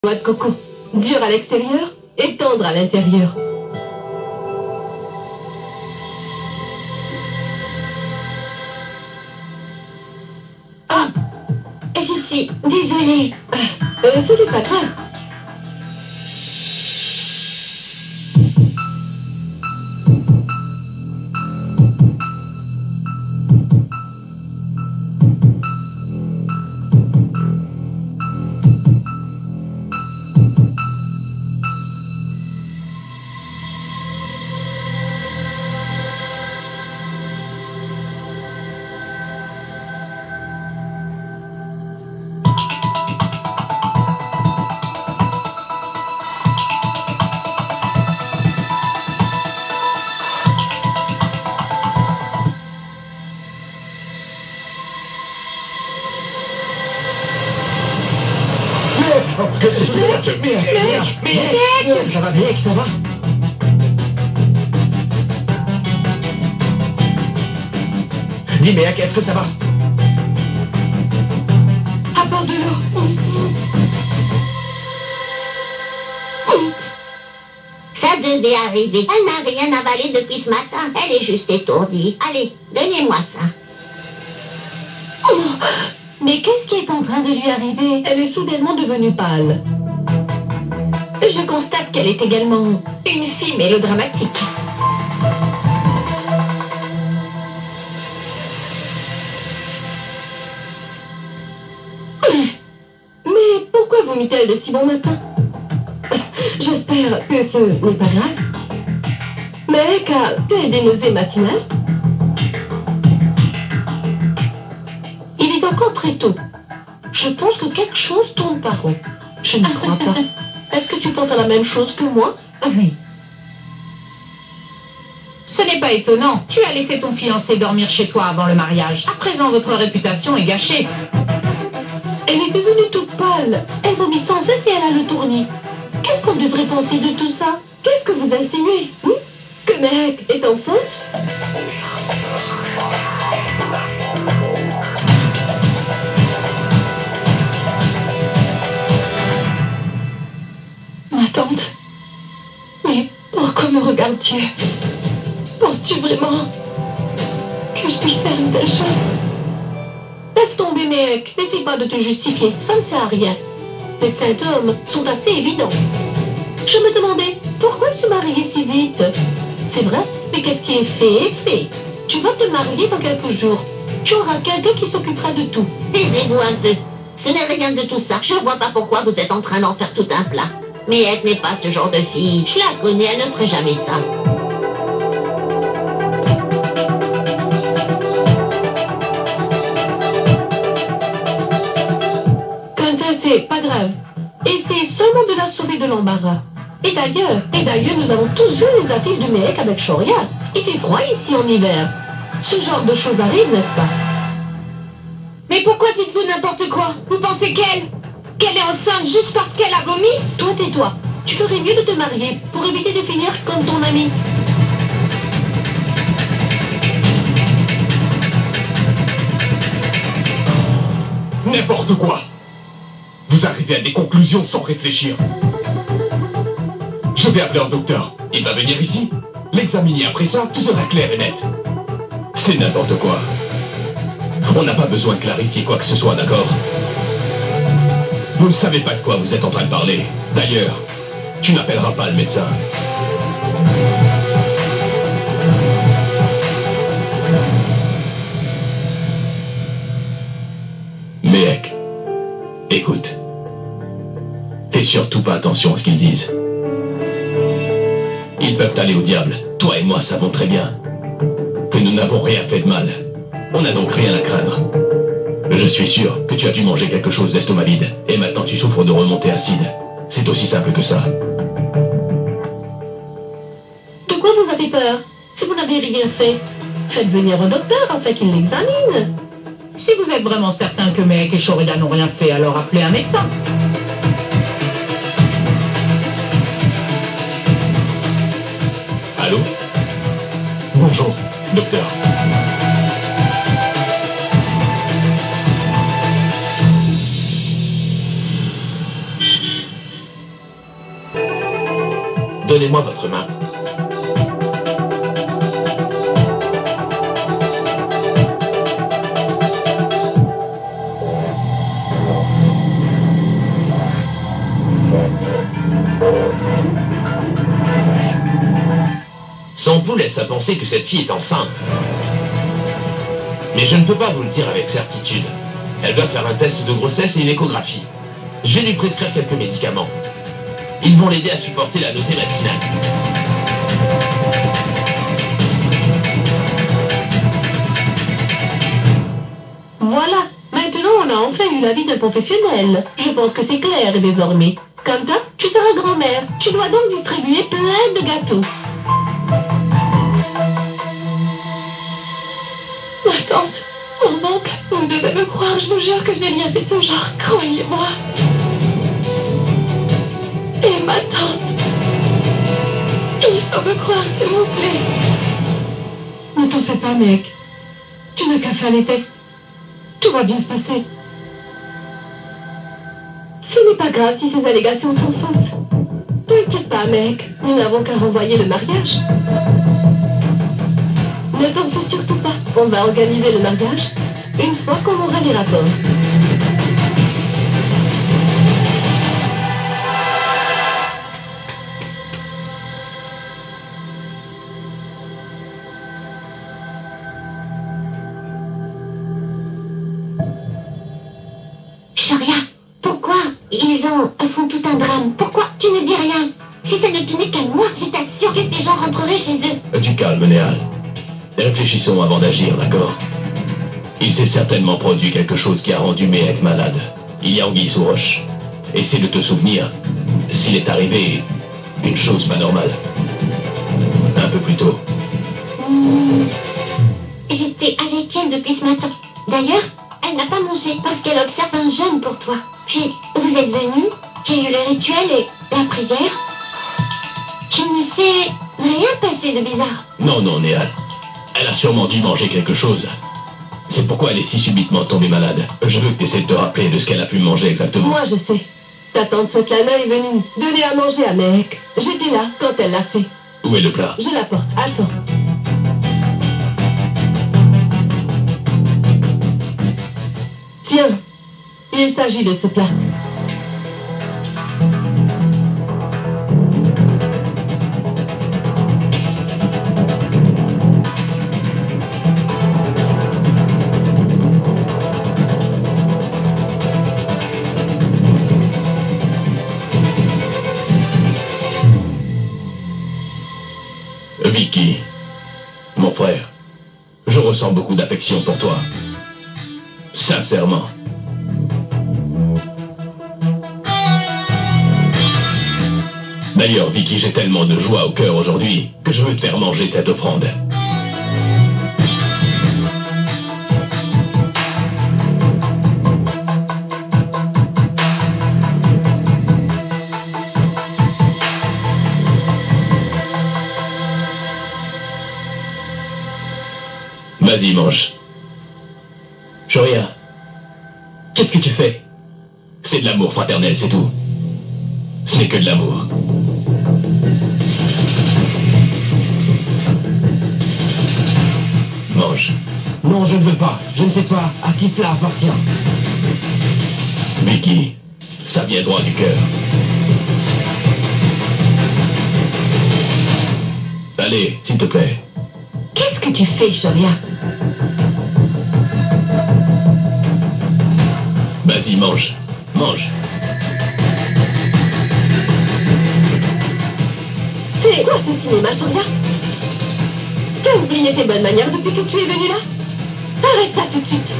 Noix de coco, dur à l'extérieur et tendre à l'intérieur. Ah, je suis désolée. C'était pas grave. Qu'est-ce que tu veux faire? Mec, ça va, mec, ça va. Dis, mec, est-ce que ça va? Apporte de l'eau. Ça devait arriver. Elle n'a rien avalé depuis ce matin. Elle est juste étourdie. Allez, donnez-moi ça. Mais qu'est-ce qui est en train de lui arriver? Elle est soudainement devenue pâle. Je constate qu'elle est également une fille mélodramatique. Mais pourquoi vomit-elle de si bon matin? J'espère que ce n'est pas grave. Mais a-t-elle des nausées matinales? Il est encore très tôt. Je pense que quelque chose tourne par rond. Je ne crois pas. Est-ce que tu penses à la même chose que moi? Oui. Ce n'est pas étonnant. Tu as laissé ton fiancé dormir chez toi avant le mariage. À présent, votre réputation est gâchée. Elle est devenue toute pâle. Elle vomit sans cesse et elle a le tournis. Qu'est-ce qu'on devrait penser de tout ça? Qu'est-ce que vous insinuez? Que Mehek est en faute? Ma tante. Mais pourquoi me regardes-tu? Penses-tu vraiment que je puisse faire une telle chose? Laisse tomber, Mehek. N'essaie pas de te justifier. Ça ne sert à rien. Les symptômes sont assez évidents. Je me demandais, pourquoi tu mariais si vite? C'est vrai, mais qu'est-ce qui est fait est fait. Tu vas te marier dans quelques jours. Tu auras quelqu'un qui s'occupera de tout. Taisez-vous un peu. Ce n'est rien de tout ça. Je vois pas pourquoi vous êtes en train d'en faire tout un plat. Mais elle n'est pas ce genre de fille. Je la connais, elle ne ferait jamais ça. C'est pas grave. Essaye seulement de la sauver de l'embarras. Et d'ailleurs, nous avons tous vu les affiches de Mehek avec Shoria. Il fait froid ici en hiver. Ce genre de choses arrive, n'est-ce pas? Mais pourquoi dites-vous n'importe quoi? Vous pensez qu'elle est enceinte juste parce qu'elle a vomi? Toi, tais-toi. Tu ferais mieux de te marier pour éviter de finir comme ton ami. N'importe quoi. Vous arrivez à des conclusions sans réfléchir. Je vais appeler un docteur. Il va venir ici, l'examiner. Après ça, tout sera clair et net. C'est n'importe quoi. On n'a pas besoin de clarifier quoi que ce soit, d'accord? Vous ne savez pas de quoi vous êtes en train de parler. D'ailleurs, tu n'appelleras pas le médecin. Mehek, écoute. Fais surtout pas attention à ce qu'ils disent. Ils peuvent aller au diable. Toi et moi savons très bien que nous n'avons rien fait de mal. On n'a donc rien à craindre. Je suis sûr que tu as dû manger quelque chose d'estomac vide et maintenant tu souffres de remontée acide. C'est aussi simple que ça. De quoi vous avez peur? Si vous n'avez rien fait, faites venir un docteur afin qu'il l'examine. Si vous êtes vraiment certain que Mehek et Shoria n'ont rien fait, alors appelez un médecin. Allô? Bonjour, docteur. Donnez-moi votre main. Son pouls laisse à penser que cette fille est enceinte. Mais je ne peux pas vous le dire avec certitude. Elle doit faire un test de grossesse et une échographie. Je vais lui prescrire quelques médicaments. Ils vont l'aider à supporter la nausée matinale. Voilà, maintenant on a enfin eu l'avis d'un professionnel. Je pense que c'est clair désormais. Comme toi, tu seras grand-mère. Tu dois donc distribuer plein de gâteaux. Ma tante, mon oncle, vous devez me croire, je vous jure que je n'ai rien fait de ce genre. Croyez-moi. Et ma tante. Il faut me croire, s'il vous plaît. Ne t'en fais pas, mec. Tu n'as qu'à faire les tests. Tout va bien se passer. Ce n'est pas grave si ces allégations sont fausses. T'inquiète pas, mec. Nous n'avons qu'à renvoyer le mariage. Ne t'en fais surtout pas. On va organiser le mariage une fois qu'on aura les rapports. Sharia, pourquoi ils font tout un drame? Pourquoi tu ne dis rien? Si ça ne tenait qu'à moi, je t'assure que ces gens rentreraient chez eux. Du calme, Néal. Réfléchissons avant d'agir, d'accord? Il s'est certainement produit quelque chose qui a rendu Méhek malade. Il y a anguille sous roche. Essaie de te souvenir s'il est arrivé une chose pas normale. Un peu plus tôt. J'étais avec elle depuis ce matin. D'ailleurs, elle n'a pas mangé parce qu'elle observe un jeûne pour toi. Puis, vous êtes venus, il y a eu le rituel et la prière. Je ne sais rien passer de bizarre. Non, Néal. Elle a sûrement dû manger quelque chose. C'est pourquoi elle est si subitement tombée malade. Je veux que tu essaies de te rappeler de ce qu'elle a pu manger exactement. Moi, je sais. Ta tante Svetlana est venue donner à manger à Méhek. J'étais là quand elle l'a fait. Où est le plat? Je l'apporte. Attends. Tiens, il s'agit de ce plat. Vicky, mon frère, je ressens beaucoup d'affection pour toi. Sincèrement. D'ailleurs, Vicky, j'ai tellement de joie au cœur aujourd'hui que je veux te faire manger cette offrande. Vas-y, mange. Shoria, qu'est-ce que tu fais? C'est de l'amour fraternel, c'est tout. Ce n'est que de l'amour. Mange. Non, je ne veux pas. Je ne sais pas à qui cela appartient. Vicky, ça vient droit du cœur. Allez, s'il te plaît. Qu'est-ce que tu fais, Shoria? Vas-y, mange. Mange. C'est quoi ce cinéma, Shoria? T'as oublié tes bonnes manières depuis que tu es venu là? Arrête ça tout de suite.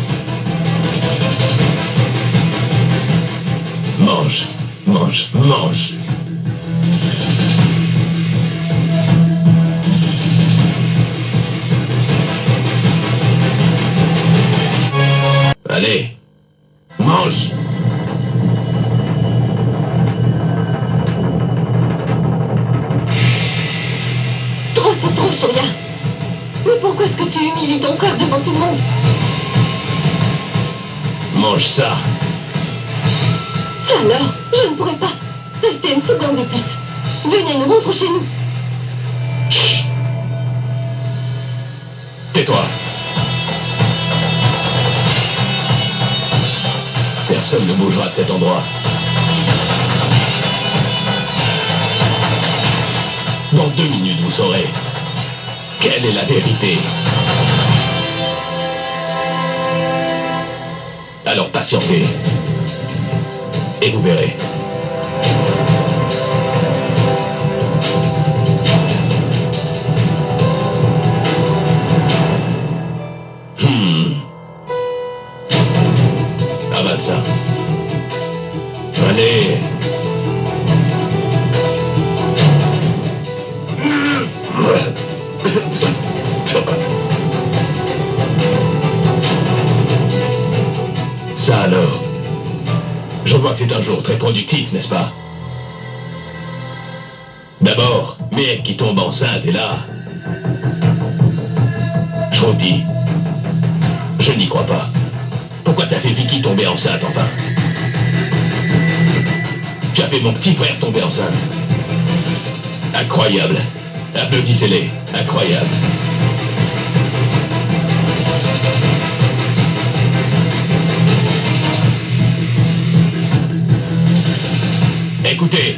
Mange. Mange. Mange. Allez. Mange. Trop, c'est trop, Shoria. Mais pourquoi est-ce que tu humilies ton frère devant tout le monde? Mange ça. Ça alors, je ne pourrais pas rester une seconde de plus. Venez, nous rentrons chez nous. Chut. Tais-toi. Personne ne bougera de cet endroit. Dans 2 minutes, vous saurez quelle est la vérité. Alors patientez. Et vous verrez. Ah bah ça. Allez. Ça alors. Je vois que c'est un jour très productif, n'est-ce pas? D'abord, Miek qui tombe enceinte est là. Je vous dis, je n'y crois pas. Pourquoi t'as fait Vicky tomber enceinte, enfin? Tu as fait mon petit frère tomber enceinte. Incroyable. Applaudissez-les. Incroyable. Écoutez,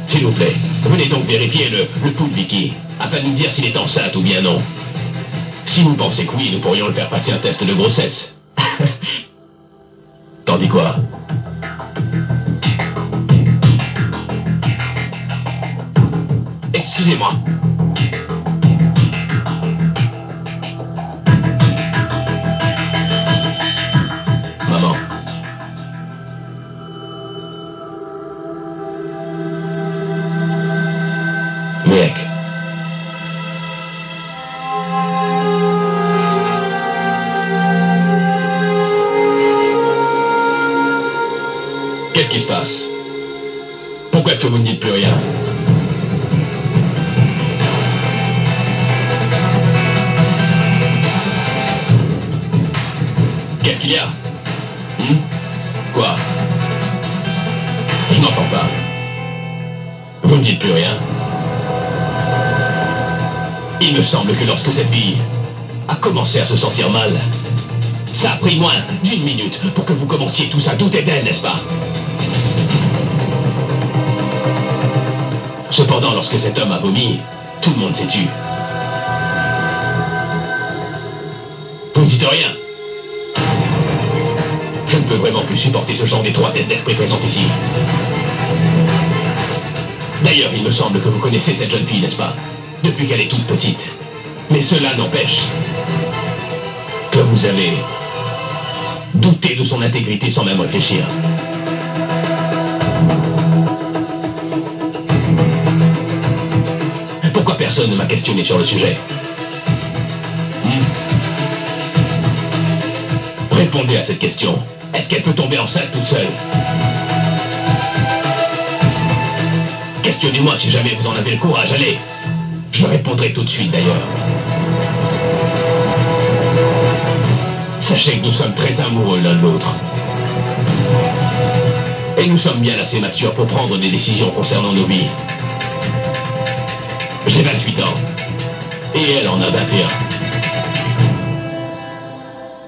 s'il vous plaît, venez donc vérifier le pouls de Vicky, afin de nous dire s'il est enceinte ou bien non. Si vous pensez que oui, nous pourrions le faire passer un test de grossesse. T'en dis quoi? Excusez-moi. Maman. Miek. Qu'est-ce qui se passe? Pourquoi est-ce que vous ne dites plus rien? Qu'est-ce qu'il y a? Quoi? Je n'entends pas. Vous ne dites plus rien? Il me semble que lorsque cette fille a commencé à se sentir mal, ça a pris moins d'1 minute pour que vous commenciez tous à douter d'elle, n'est-ce pas? Cependant, lorsque cet homme a vomi, tout le monde s'est tu. Vous ne dites rien? Je ne peux vraiment plus supporter ce genre d'étroitesse d'esprit présente ici. D'ailleurs, il me semble que vous connaissez cette jeune fille, n'est-ce pas? Depuis qu'elle est toute petite. Mais cela n'empêche que vous avez douté de son intégrité sans même réfléchir. Pourquoi personne ne m'a questionné sur le sujet? Répondez à cette question. Est-ce qu'elle peut tomber enceinte toute seule? Questionnez-moi si jamais vous en avez le courage, allez. Je répondrai tout de suite d'ailleurs. Sachez que nous sommes très amoureux l'un de l'autre. Et nous sommes bien assez matures pour prendre des décisions concernant nos vies. J'ai 28 ans. Et elle en a 21.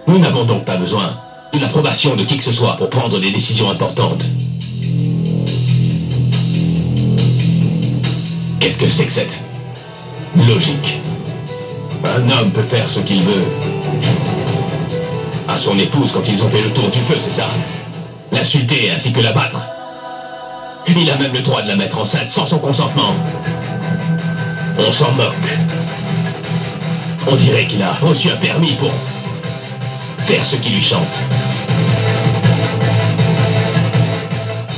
Nous n'avons donc pas besoin de l'approbation de qui que ce soit pour prendre des décisions importantes. Qu'est-ce que c'est que cette logique? Un homme peut faire ce qu'il veut à son épouse quand ils ont fait le tour du feu, c'est ça? L'insulter ainsi que la battre. Il a même le droit de la mettre enceinte sans son consentement. On s'en moque. On dirait qu'il a reçu un permis pour faire ce qui lui chante.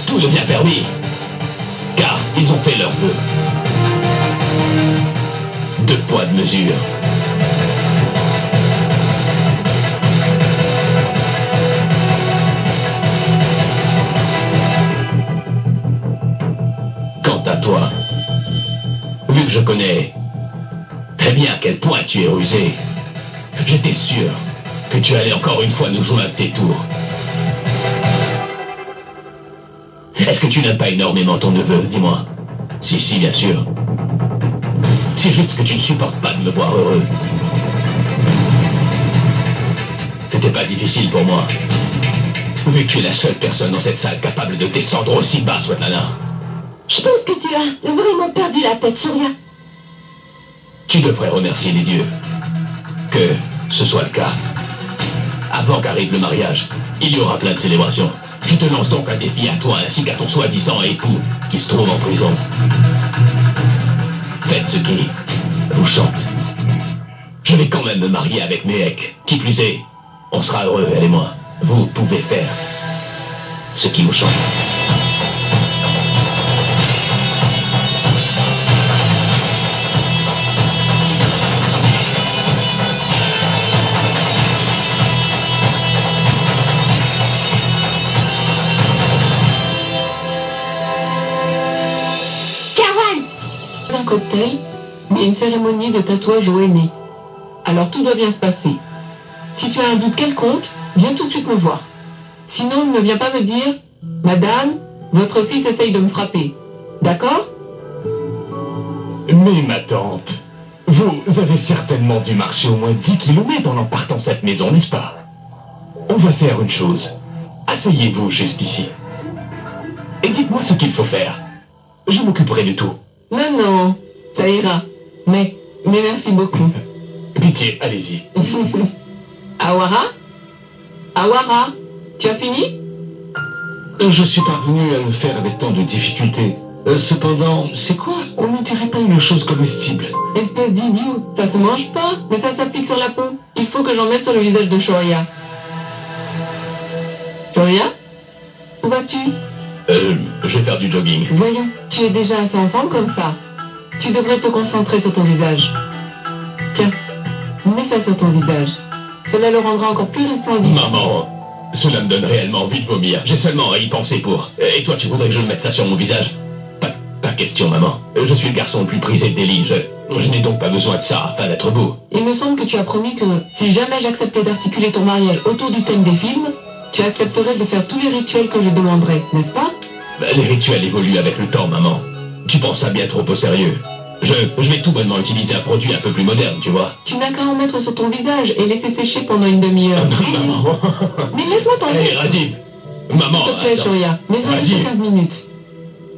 Tout devient permis, car ils ont fait leur vœu. 2 poids, 2 mesures. Quant à toi, vu que je connais très bien à quel point tu es rusé, j'étais sûr que tu allais encore une fois nous jouer un de tes tours. Est-ce que tu n'aimes pas énormément ton neveu, dis-moi? Si, bien sûr. C'est juste que tu ne supportes pas de me voir heureux. C'était pas difficile pour moi. Vu que tu es la seule personne dans cette salle capable de descendre aussi bas, Svetlana. Je pense que tu as vraiment perdu la tête, Shoria. Tu devrais remercier les dieux. Que ce soit le cas. Avant qu'arrive le mariage, il y aura plein de célébrations. Je te lance donc un défi à toi ainsi qu'à ton soi-disant époux qui se trouve en prison. Faites ce qui vous chante. Je vais quand même me marier avec Mehek. Qui plus est, on sera heureux, elle et moi. Vous pouvez faire ce qui vous chante. Un cocktail, mais une cérémonie de tatouage au aîné. Alors tout doit bien se passer. Si tu as un doute quelconque, viens tout de suite me voir. Sinon, ne viens pas me dire « Madame, votre fils essaye de me frapper. » D'accord? Mais ma tante, vous avez certainement dû marcher au moins 10 kilomètres en partant de cette maison, n'est-ce pas? On va faire une chose. Asseyez-vous juste ici. Et dites-moi ce qu'il faut faire. Je m'occuperai de tout. Non, ça ira. Mais merci beaucoup. Pitié, allez-y. Awara? Awara, tu as fini? Je suis parvenu à le faire avec tant de difficultés. Cependant, c'est quoi? On ne dirait pas une chose comestible. Espèce d'idiot, ça se mange pas, mais ça s'applique sur la peau. Il faut que j'en mette sur le visage de Shoria. Shoria? Où vas-tu? Je vais faire du jogging. Voyons, tu es déjà assez en forme comme ça. Tu devrais te concentrer sur ton visage. Tiens, mets ça sur ton visage. Cela le rendra encore plus resplendissant. Maman, cela me donne réellement envie de vomir. J'ai seulement à y penser pour... Et toi, tu voudrais que je mette ça sur mon visage? Pas question, maman. Je suis le garçon le plus prisé de Delhi. Je n'ai donc pas besoin de ça afin d'être beau. Il me semble que tu as promis que si jamais j'acceptais d'articuler ton mariage autour du thème des films, tu accepterais de faire tous les rituels que je demanderais, n'est-ce pas? Les rituels évoluent avec le temps, maman. Tu penses ça bien trop au sérieux. Je vais tout bonnement utiliser un produit un peu plus moderne, tu vois. Tu n'as qu'à en mettre sur ton visage et laisser sécher pendant une demi-heure. Maman. Mais laisse-moi t'en Hé, Rajiv. Maman. S'il te plaît, Shoria, mais Rajiv. 15 minutes.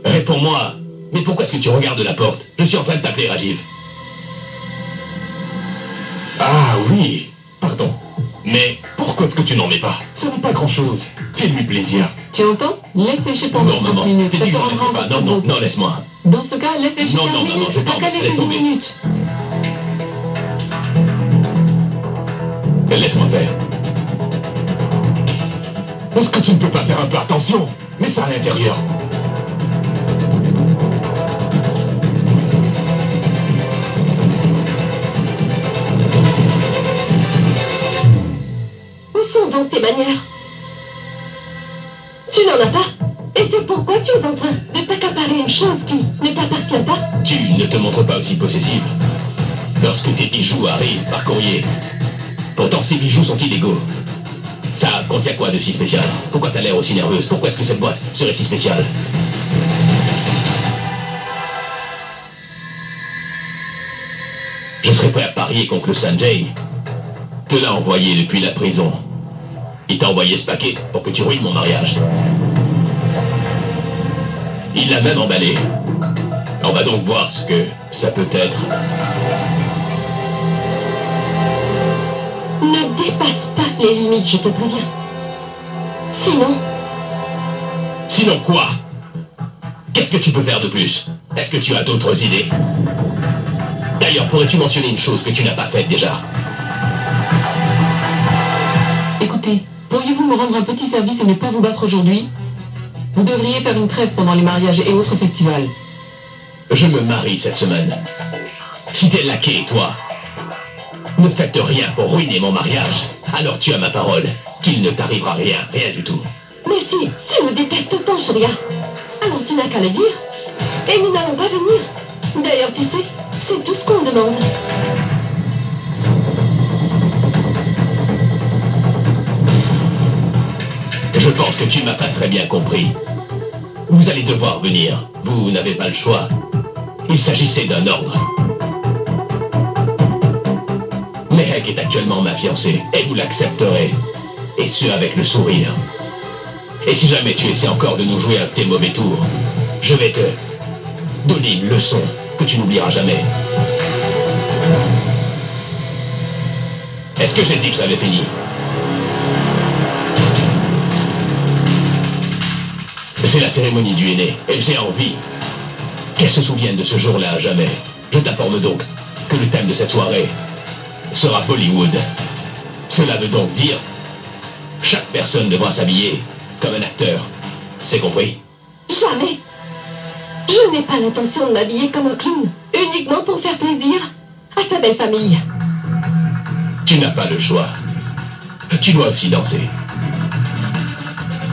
Réponds-moi. Mais pourquoi est-ce que tu regardes la porte? Je suis en train de t'appeler, Rajiv. Ah oui. Pardon. Mais pourquoi est-ce que tu n'en mets pas? Ce n'est pas grand-chose. Fais-lui plaisir. Tu entends? Laisse sécher pendant Non, 30 maman. minutes. T'es Ça dit te que j'en rendra laissais pas. encore Non, plus beau. non, laisse-moi. Dans ce cas, laisse sécher Non, 15 non, maman, minutes. j'ai pas T'as qu'à envie. laisser Laisse 10 tomber. minutes. Laisse-moi faire. Est-ce que tu ne peux pas faire un peu attention? Mets ça à l'intérieur. Où sont donc tes manières? Tu n'en as pas. Et c'est pourquoi tu es en train de t'accaparer une chose qui ne t'appartient pas. Tu ne te montres pas aussi possessive lorsque tes bijoux arrivent par courrier. Pourtant, ces bijoux sont illégaux. Ça contient quoi de si spécial? Pourquoi t'as l'air aussi nerveuse? Pourquoi est-ce que cette boîte serait si spéciale? Je serais prêt à parier qu'oncle Sanjay te l'a envoyé depuis la prison. Il t'a envoyé ce paquet pour que tu ruines mon mariage. Il l'a même emballé. On va donc voir ce que ça peut être. Ne dépasse pas les limites, je te préviens. Sinon, Sinon quoi? Qu'est-ce que tu peux faire de plus? Est-ce que tu as d'autres idées? D'ailleurs, pourrais-tu mentionner une chose que tu n'as pas faite déjà? Écoutez, pourriez-vous me rendre un petit service et ne pas vous battre aujourd'hui? Vous devriez faire une trêve pendant les mariages et autres festivals. Je me marie cette semaine. Si t'es laqué, toi, ne faites rien pour ruiner mon mariage. Alors tu as ma parole qu'il ne t'arrivera rien, rien du tout. mais si tu me détestes autant, Shoria, alors tu n'as qu'à le dire. Et nous n'allons pas venir. D'ailleurs, tu sais, c'est tout ce qu'on demande. Je pense que tu m'as pas très bien compris. Vous allez devoir venir. Vous n'avez pas le choix. Il s'agissait d'un ordre. Mehek est actuellement ma fiancée, et vous l'accepterez. Et ce, avec le sourire. Et si jamais tu essaies encore de nous jouer un de tes mauvais tours, je vais te donner une leçon que tu n'oublieras jamais. Est-ce que j'ai dit que j'avais fini? C'est la cérémonie du aîné, et j'ai envie qu'elle se souvienne de ce jour-là à jamais. Je t'informe donc que le thème de cette soirée sera Bollywood. Cela veut donc dire chaque personne devra s'habiller comme un acteur. C'est compris? Jamais. Je n'ai pas l'intention de m'habiller comme un clown, uniquement pour faire plaisir à ta belle famille. Tu n'as pas le choix. Tu dois aussi danser.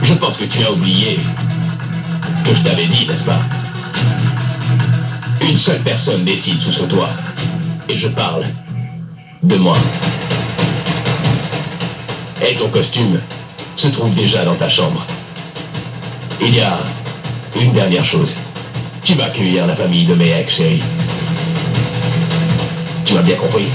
Je pense que tu as oublié que je t'avais dit, n'est-ce pas? Une seule personne décide sous ce toit. Et je parle de moi. Et ton costume se trouve déjà dans ta chambre. Il y a une dernière chose. Tu vas accueillir la famille de Mehek, chérie. Tu m'as bien compris?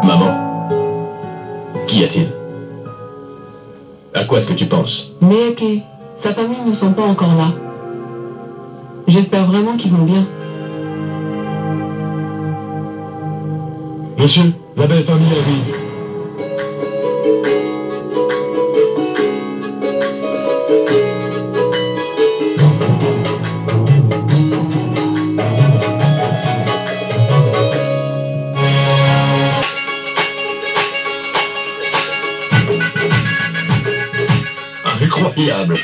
Maman, qu'y a-t-il? À quoi est-ce que tu penses? Mehek et sa famille ne sont pas encore là. J'espère vraiment qu'ils vont bien. Monsieur, la belle famille arrive. Incroyable.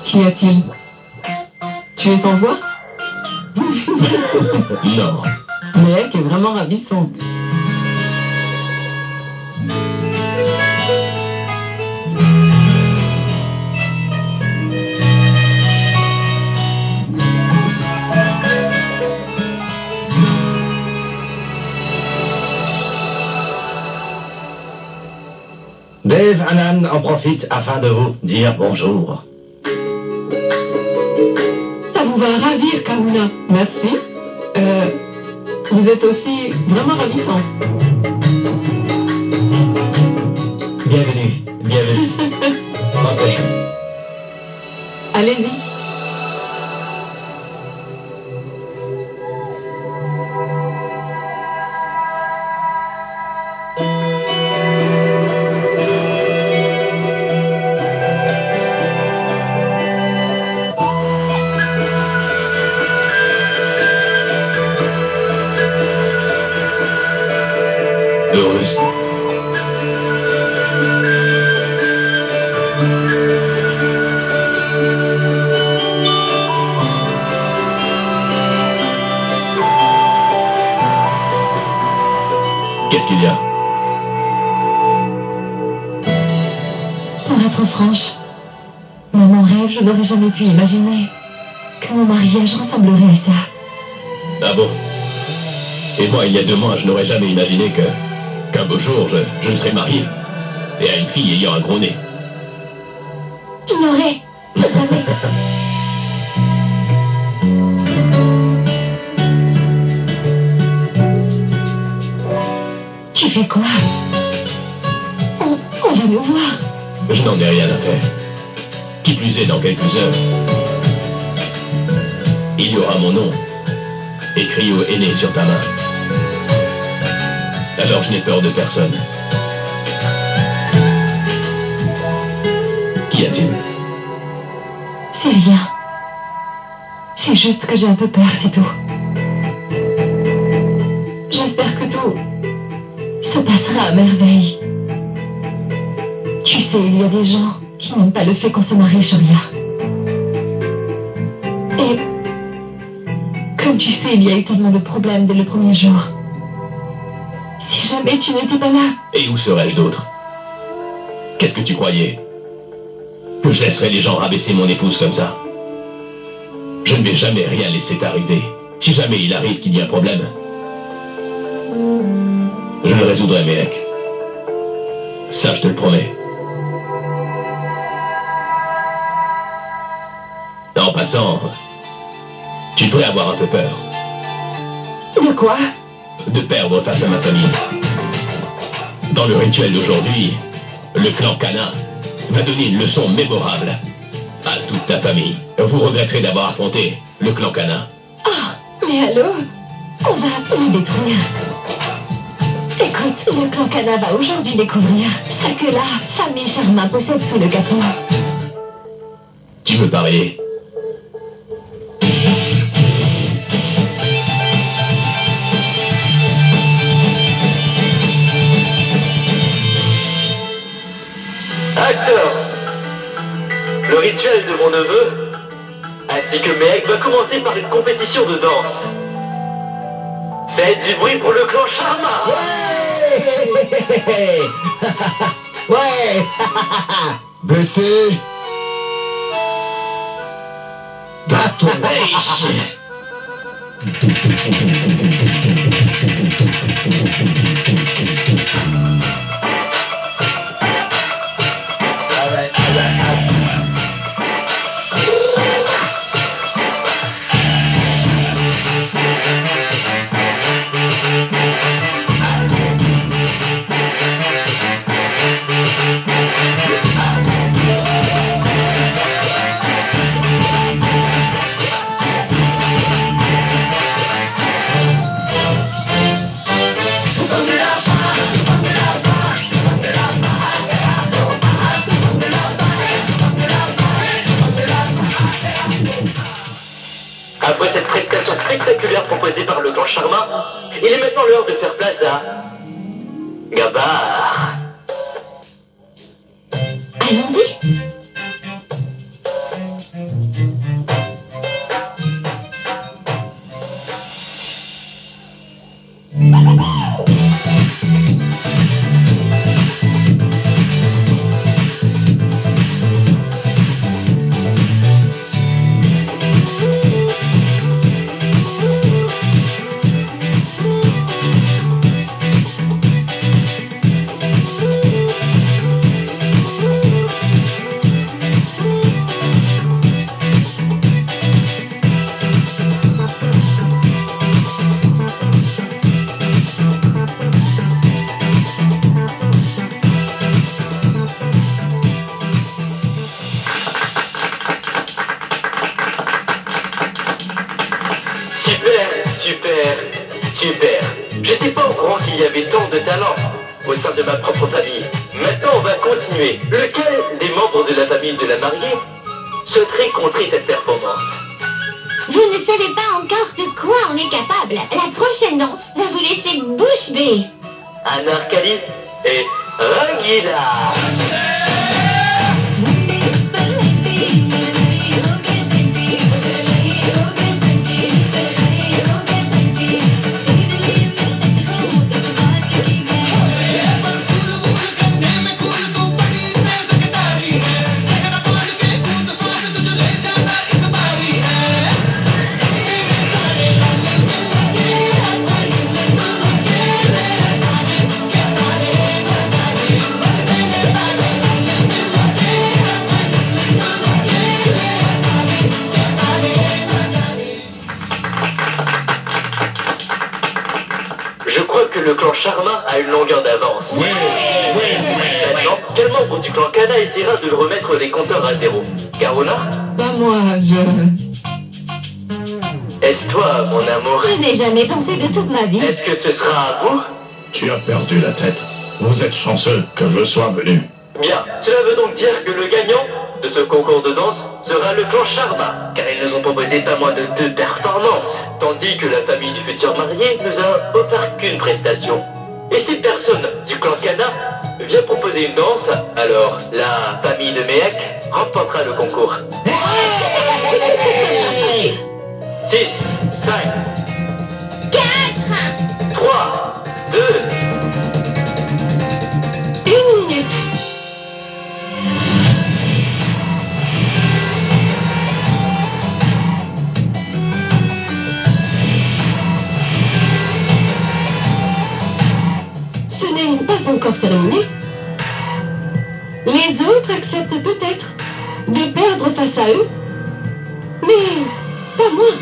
Qu'y a-t-il? Tu es sans voix? Non. Mehek est vraiment ravissante. Dave Anand en profite afin de vous dire bonjour. Ça vous va ravir, Kamuna. Merci. Vous êtes aussi vraiment ravissante. Bienvenue, bienvenue. Entrez. Allez-y. Heureuse. Qu'est-ce qu'il y a? Pour être franche, dans mon rêve, je n'aurais jamais pu imaginer que mon mariage ressemblerait à ça. Ah bon? Et moi, il y a 2 mois, je n'aurais jamais imaginé qu'un beau jour, je me serais marié. Et à une fille ayant un gros nez. Je n'aurais jamais. Tu fais quoi? On va nous voir. Je n'en ai rien à faire. Qui plus est, dans quelques heures, il y aura mon nom écrit au aîné sur ta main. Alors je n'ai peur de personne. Qu'y a-t-il? C'est rien. C'est juste que j'ai un peu peur, c'est tout. J'espère que tout se passera à merveille. Tu sais, il y a des gens qui n'aiment pas le fait qu'on se marie, Julia. Et comme tu sais, il y a eu tellement de problèmes dès le premier jour. Si jamais tu n'étais pas là... Et où serais-je d'autre? Qu'est-ce que tu croyais? Que je laisserais les gens rabaisser mon épouse comme ça? Je ne vais jamais rien laisser t'arriver. Si jamais il arrive qu'il y a un problème, je le résoudrai, Melek. Ça, je te le promets. En passant, tu devrais avoir un peu peur. De quoi? De perdre face à ma famille. Dans le rituel d'aujourd'hui, le clan Kana va donner une leçon mémorable à toute ta famille. Vous regretterez d'avoir affronté le clan Kana. Oh, mais allô? On va les détruire. Écoute, le clan Kana va aujourd'hui découvrir ce que la famille Sharma possède sous le capot. Tu veux parier? Acteur, le rituel de mon neveu, ainsi que Meg, va commencer par une compétition de danse. Faites du bruit pour le clan Sharma. Ouais. Ouais. Baissez. Bateau. Après cette prestation spectaculaire proposée par le clan Sharma, il est maintenant l'heure de faire place à... Gabar. Allons-y. Super. J'étais pas au courant qu'il y avait tant de talent au sein de ma propre famille. Maintenant, on va continuer. Lequel des membres de la famille de la mariée souhaiterait contrer cette performance? Vous ne savez pas encore de quoi on est capable. La prochaine danse va vous laisser bouche bée. Anarkali et Rangila. Le clan Sharma a une longueur d'avance. Oui. Maintenant, quel membre du clan Kana essaiera de remettre les compteurs à zéro? Carola? Pas moi, Est-ce toi, mon amour? Je n'ai jamais pensé de toute ma vie. Est-ce que ce sera à vous Tu as perdu la tête. Vous êtes chanceux que je sois venu. Bien, cela veut donc dire que le gagnant de ce concours de danse sera le clan Sharma, car ils nous ont proposé pas moins de 2 performances, tandis que la famille du futur marié nous a offert qu'une prestation. Et si personne du clan Kana vient proposer une danse, alors la famille de Mehek remportera le concours. 6, 5, 4. 3, 2, 1 minute. Ce n'est pas encore terminé. Les autres acceptent peut-être de perdre face à eux, mais pas moi.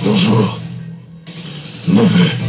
Bonjour. Neveu.